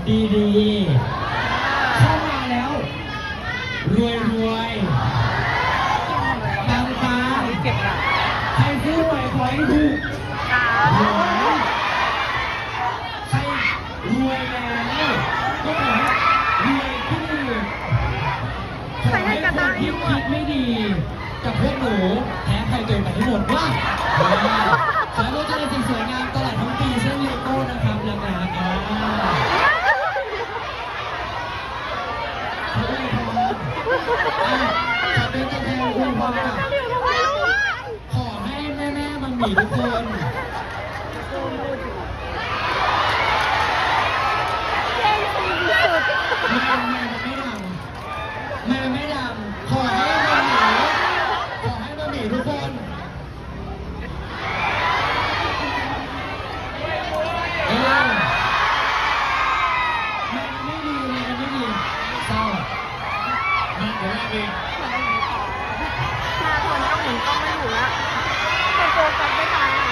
ดีๆเข้ามาแล้วรวยปังให้ซื้อหวยขอให้ถูกใครรวยแล้วก็ขอให้รวยขึ้นขอให้คนที่คิดไม่ดีกับพวกหนูแพ้ใครตัวไปให้หมดว่าขอให้เราเจริญสิ่งสวยงามตลอดทั้งปีเช่นเลโก้นะครับรักขอเป็นตัวแทนคุณพ่อขอให้แม่ๆมังหมีทุกคนไม่ดำขอให้มังหมีทุกคนมันไม่ดีเศร้ามาเดี๋ยวเอง มาทนก็หมุนก็ไม่อยู่แล้วเป็นโฟกัสไม่ทัน